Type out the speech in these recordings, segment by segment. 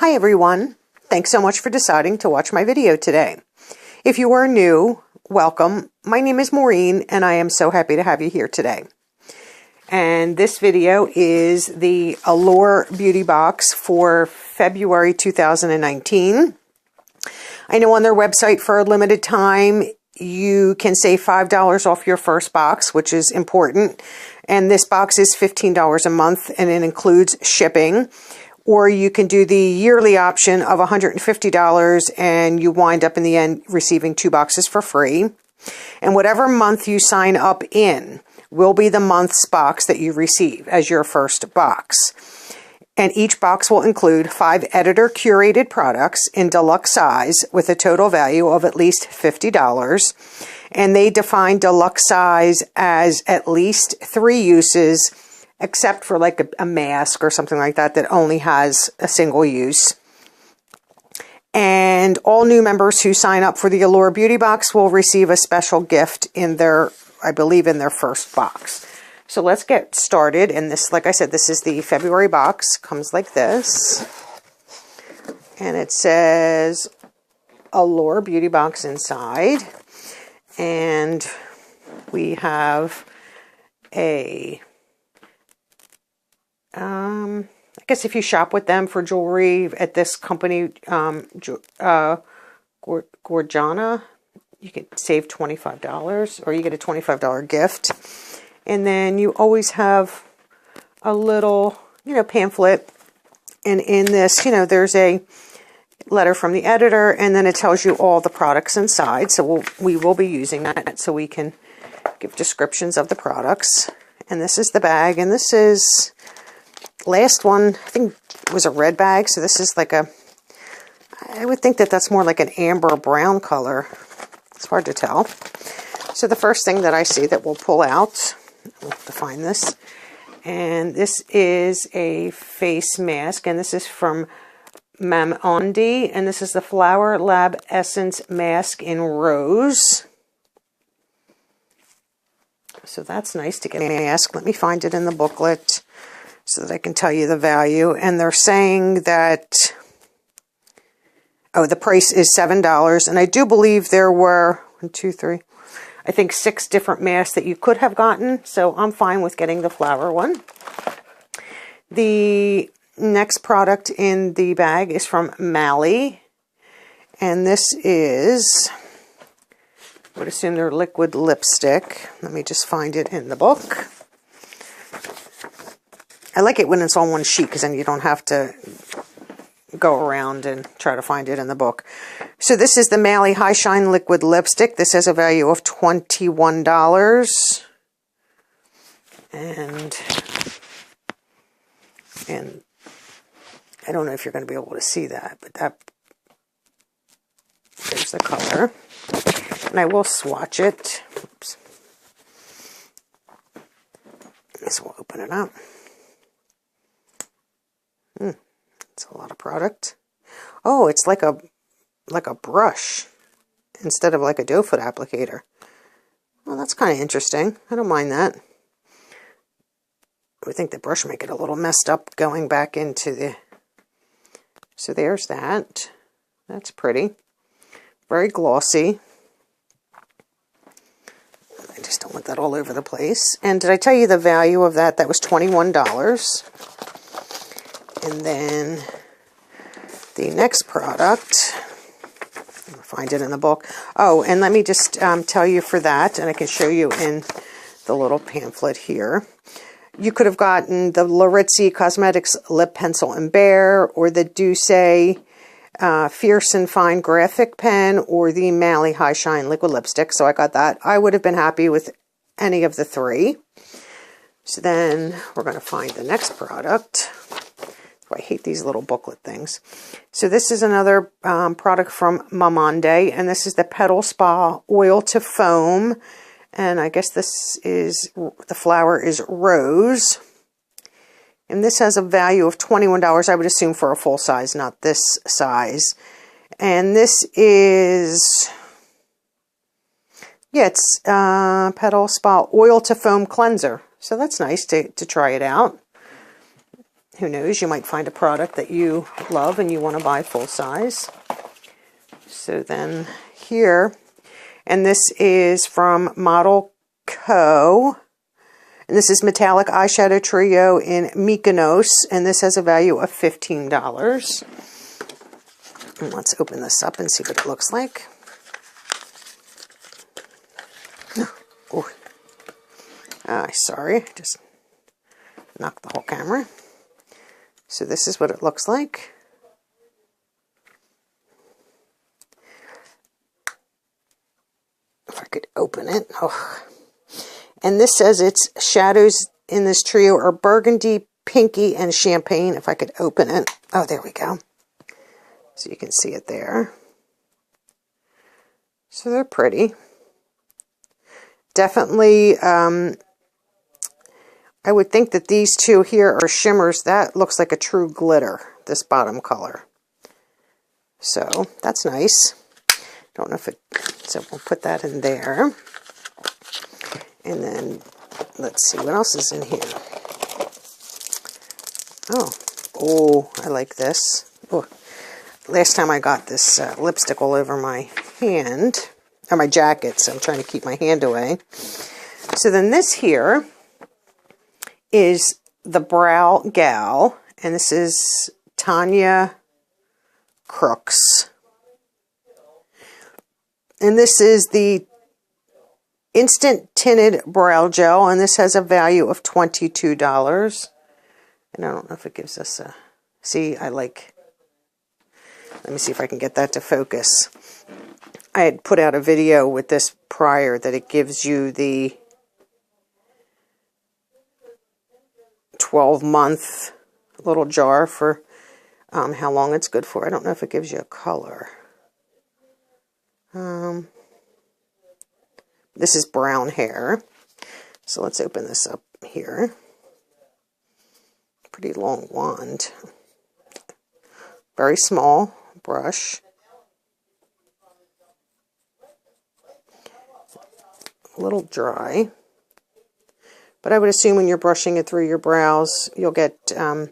Hi everyone, thanks so much for deciding to watch my video today. If you are new, welcome. My name is Maureen and I am so happy to have you here today. And this video is the Allure Beauty Box for February 2019. I know on their website for a limited time you can save $5 off your first box, which is important. And this box is $15 a month and it includes shipping. Or you can do the yearly option of $150 and you wind up in the end receiving 2 boxes for free. And whatever month you sign up in will be the month's box that you receive as your first box. And each box will include 5 editor-curated products in deluxe size with a total value of at least $50. And they define deluxe size as at least 3 uses, except for like a mask or something like that that only has a single use. And all new members who sign up for the Allure Beauty Box will receive a special gift in their, I believe, in their first box. So let's get started. And this, like I said, this is the February box. Comes like this. And it says Allure Beauty Box inside. And we have a I guess if you shop with them for jewelry at this company, Gorjana, you can save $25 or you get a $25 gift. And then you always have a little, pamphlet. And in this, there's a letter from the editor and then it tells you all the products inside. So we will be using that so we can give descriptions of the products. And this is the bag, and this is last one, I think, was a red bag. So this is like I would think that that's more like an amber brown color. It's hard to tell. So the first thing that I see that we'll pull out, we'll have to find this. And this is a face mask, and this is from MaureenMcD, and this is the Flower Lab Essence Mask in Rose. So that's nice to get a mask. Let me find it in the booklet so that I can tell you the value. And they're saying that, the price is $7. And I do believe there were, 1, 2, 3, I think 6 different masks that you could have gotten. So I'm fine with getting the flower one. The next product in the bag is from Mally. And this is, I would assume they're liquid lipstick. Let me just find it in the book. I like it when it's on one sheet because then you don't have to go around and try to find it in the book. So this is the Mally High Shine Liquid Lipstick. This has a value of $21. And I don't know if you're going to be able to see that, but there's the color. And I will swatch it. Oops. So we'll open it up. It's a lot of product. Oh, it's like a brush instead of like a doe foot applicator. Well, that's kind of interesting. I don't mind that. I would think the brush would make it a little messed up going back into the... So there's that. That's pretty. Very glossy. I just don't want that all over the place. And did I tell you the value of that? That was $21. And then the next product, I'll find it in the book. Oh, and let me just tell you for that, and I can show you in the little pamphlet here. You could have gotten the Larizzi Cosmetics Lip Pencil and Bear, or the Douce Fierce and Fine Graphic Pen, or the Mally High Shine Liquid Lipstick. So I got that. I would have been happy with any of the 3. So then we're going to find the next product. I hate these little booklet things. So this is another product from MaureenMcD, and this is the Petal Spa Oil to Foam. And I guess this is, the flower is rose. And this has a value of $21, I would assume, for a full size, not this size. And this is, it's Petal Spa Oil to Foam Cleanser. So that's nice to try it out. who knows, you might find a product that you love and you want to buy full size. So then here, and this is from Model Co. And this is Metallic Eyeshadow Trio in Mykonos, and this has a value of $15. And let's open this up and see what it looks like. Oh, sorry, just knocked the whole camera. So this is what it looks like. If I could open it. Oh. And this says its shadows in this trio are burgundy, pinky, and champagne. If I could open it. Oh, there we go. So you can see it there. So they're pretty. Definitely, I would think that these two here are shimmers. That looks like a true glitter, this bottom color. So that's nice. Don't know if it, so we'll put that in there. And then, let's see, what else is in here? Oh, I like this. Oh, last time I got this lipstick all over my hand, or my jacket, so I'm trying to keep my hand away. So then this here is the Brow Gal, and this is Tanya Crooks. And this is the Instant Tinted Brow Gel, and this has a value of $22. And I don't know if it gives us a... See, let me see if I can get that to focus. I had put out a video with this prior that it gives you the 12-month little jar for how long it's good for. I don't know if it gives you a color. This is brown hair. So let's open this up here. Pretty long wand. Very small brush. A little dry. But I would assume when you're brushing it through your brows, you'll get, doesn't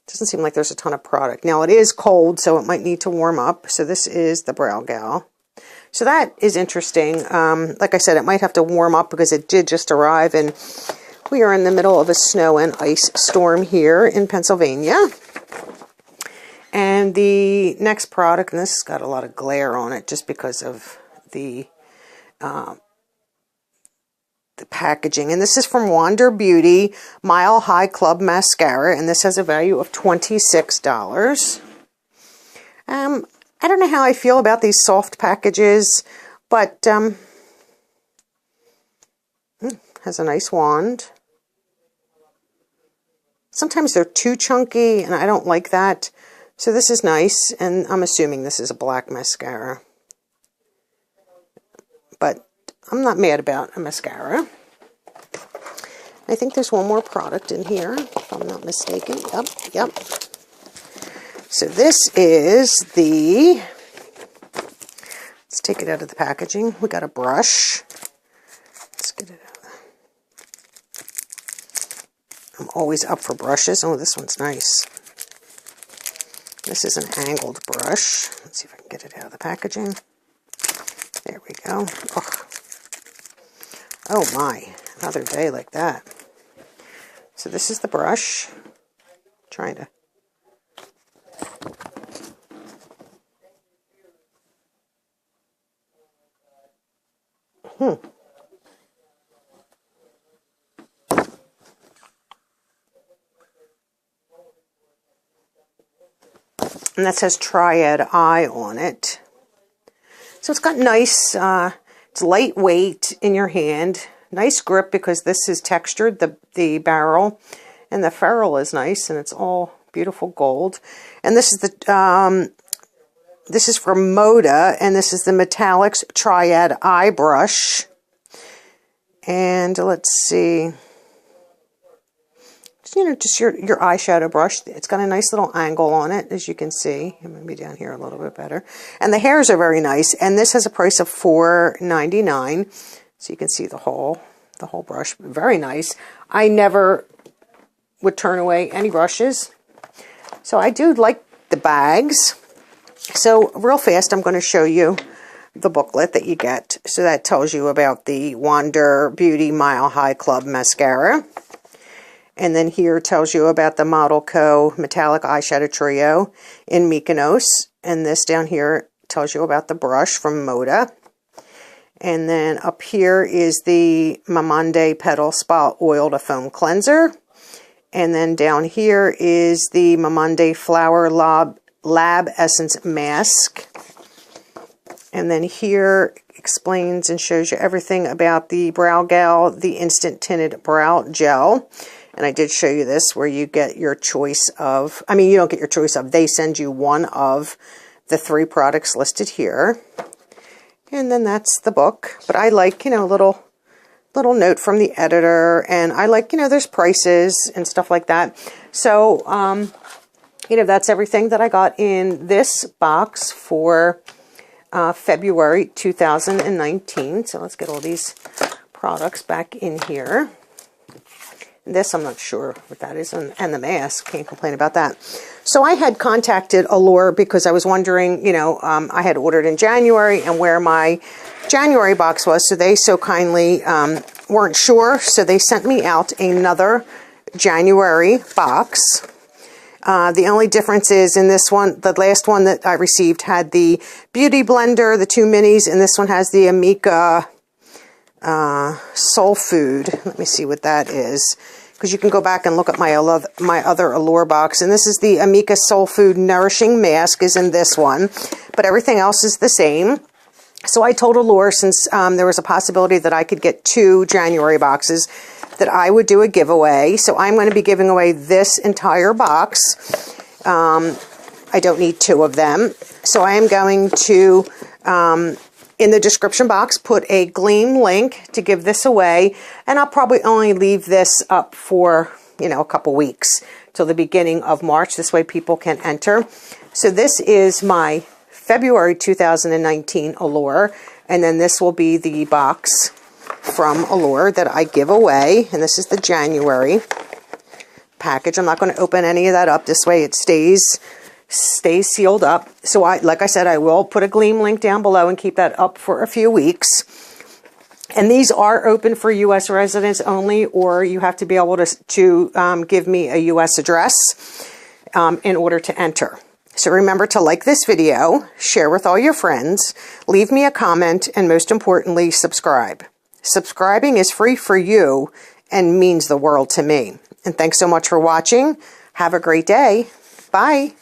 seem like there's a ton of product. Now it is cold, so it might need to warm up. So this is the Brow Gal. So that is interesting. Like I said, it might have to warm up because it did just arrive, and we are in the middle of a snow and ice storm here in Pennsylvania. And the next product, and this has got a lot of glare on it just because of the packaging. And this is from Allure Beauty Mile High Club Mascara, and this has a value of $26. I don't know how I feel about these soft packages, but has a nice wand. Sometimes they're too chunky, and I don't like that. So this is nice, and I'm assuming this is a black mascara. But I'm not mad about a mascara. I think there's one more product in here, if I'm not mistaken. Yep. So this is the, let's take it out of the packaging. We got a brush. Let's get it out. I'm always up for brushes. Oh, this one's nice. This is an angled brush. Let's see if I can get it out of the packaging. There we go. Oh my, another day like that. So this is the brush. Trying to. And that says Triad Eye on it. So it's got nice, it's lightweight in your hand. Nice grip because this is textured, the barrel. And the ferrule is nice, and it's all beautiful gold. And this is the, this is from Moda, and this is the Metallics Triad Eye Brush. And let's see. Just your eyeshadow brush. It's got a nice little angle on it, as you can see. Maybe down here a little bit better. And the hairs are very nice. And this has a price of $4.99. So you can see the whole brush. Very nice. I never would turn away any brushes. So I do like the bags. So real fast, I'm going to show you the booklet that you get. So that tells you about the Allure Beauty Mile High Club Mascara. And then here tells you about the Model Co. Metallic Eyeshadow Trio in Mykonos. And this down here tells you about the brush from Moda. And then up here is the MaureenMcD Petal Spa Oil to Foam Cleanser. And then down here is the MaureenMcD Flower Lab Essence Mask. And then here explains and shows you everything about the Brow Gal, the Instant Tinted Brow Gel. And I did show you this where you get your choice of, I mean, you don't get your choice of, they send you one of the 3 products listed here. And then that's the book. But I like, you know, a little note from the editor. And I like, you know, there's prices and stuff like that. So, you know, that's everything that I got in this box for February 2019. So let's get all these products back in here. This, I'm not sure what that is, and the mask, can't complain about that. So I had contacted Allure because I was wondering, you know, I had ordered in January and where my January box was, so they so kindly weren't sure, so they sent me out another January box. The only difference is in this one, the last one that I received had the Beauty Blender, the 2 minis, and this one has the Amika Soul Food. Let me see what that is, because you can go back and look at my other Allure box. And this is the Amika Soul Food Nourishing Mask is in this one, but everything else is the same. So I told Allure, since there was a possibility that I could get 2 January boxes, that I would do a giveaway. So I'm going to be giving away this entire box. I don't need 2 of them. So I am going to, in the description box, put a Gleam link to give this away. And I'll probably only leave this up for, you know, a couple weeks till the beginning of March. This way people can enter. So this is my February 2019 Allure. And then this will be the box from Allure that I give away. And this is the January package. I'm not going to open any of that up. This way it stays sealed up. So like I said, I will put a Gleam link down below and keep that up for a few weeks. And these are open for U.S. residents only, or you have to be able to give me a U.S. address in order to enter. So remember to like this video, share with all your friends, leave me a comment, and most importantly, subscribe. Subscribing is free for you and means the world to me. And thanks so much for watching. Have a great day. Bye.